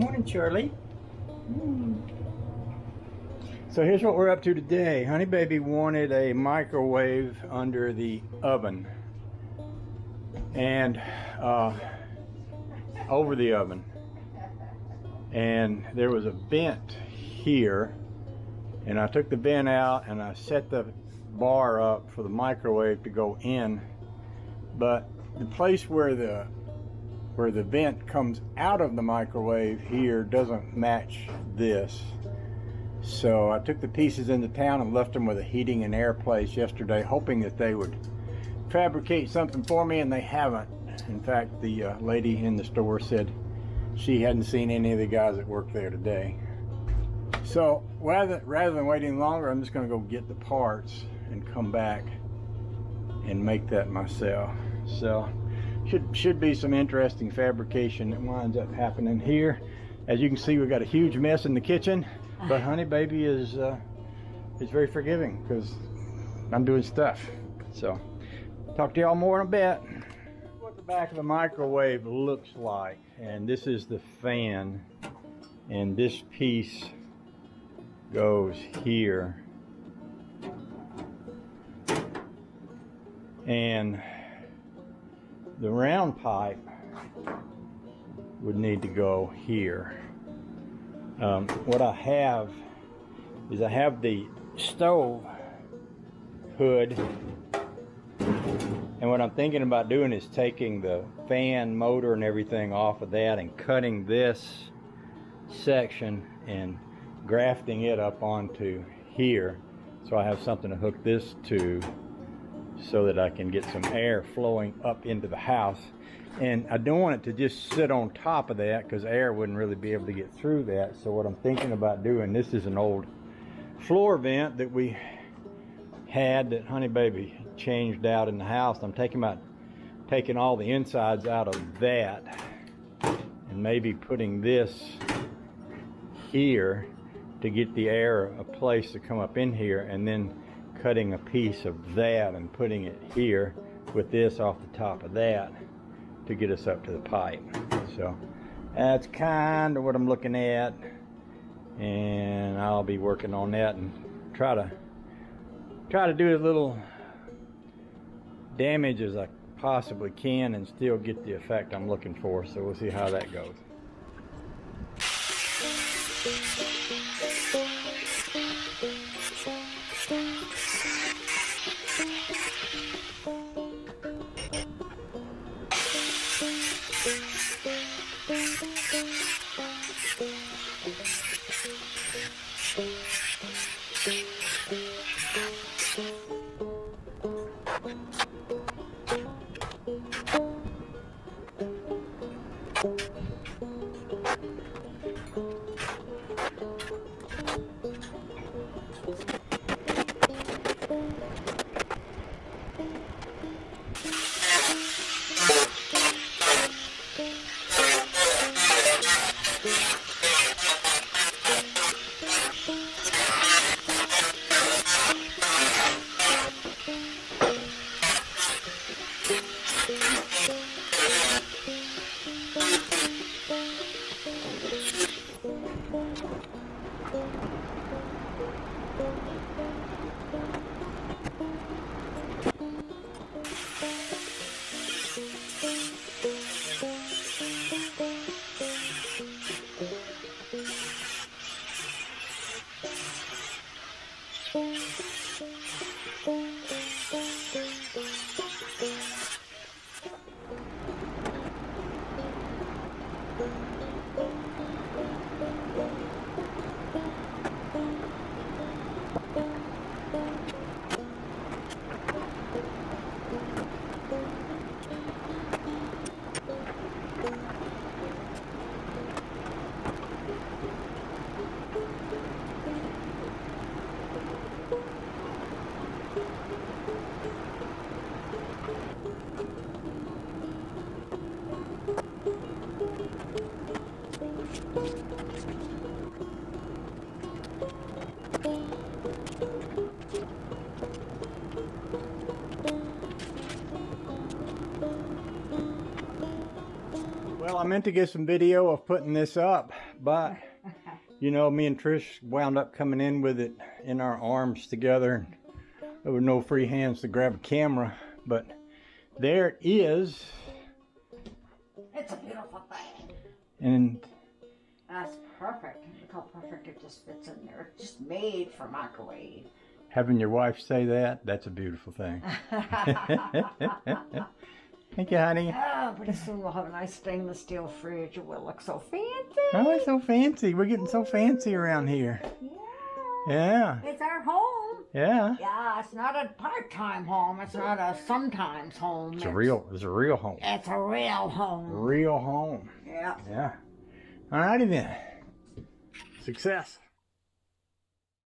Morning, Charlie. So here's what we're up to today. Honey Baby wanted a microwave under the oven and over the oven, and there was a vent here, and I took the vent out and I set the bar up for the microwave to go in, but the place where the vent comes out of the microwave here doesn't match this. So I took the pieces into town and left them with a heating and air place yesterday, hoping that they would fabricate something for me, and they haven't. In fact, the lady in the store said she hadn't seen any of the guys that work there today. So rather than waiting longer, I'm just going to go get the parts and come back and make that myself. So should be some interesting fabrication that winds up happening here. As you can see, we've got a huge mess in the kitchen, but Honey Baby is very forgiving because I'm doing stuff. So talk to y'all more in a bit. What the back of the microwave looks like, and this is the fan, and this piece goes here, and the round pipe would need to go here. What I have is I have the stove hood, and what I'm thinking about doing is taking the fan motor and everything off of that and cutting this section and grafting it up onto here, so I have something to hook this to so that I can get some air flowing up into the house. And I don't want it to just sit on top of that because air wouldn't really be able to get through that. So what I'm thinking about doing, this is an old floor vent that we had that Honey Baby changed out in the house. I'm taking all the insides out of that and maybe putting this here to get the air a place to come up in here, and then cutting a piece of that and putting it here with this off the top of that to get us up to the pipe. So that's kind of what I'm looking at, and I'll be working on that and try to do as little damage as I possibly can and still get the effect I'm looking for. So we'll see how that goes. Well, I meant to get some video of putting this up, But, you know, me and Trish wound up coming in with it in our arms together. There were no free hands to grab a camera, but there it is. It's a beautiful thing. And That's perfect. Look how perfect it just fits in there. It's just made for microwave. having your wife say that, that's a beautiful thing. Thank you, honey. Oh, pretty soon we'll have a nice stainless steel fridge. It will look so fancy. Oh, it's so fancy. We're getting so fancy around here. Yeah. Yeah. It's our home. Yeah. Yeah, it's not a part-time home. It's not a sometimes home. It's a real home. It's a real home. Real home. Yeah. Yeah. All righty then. Success.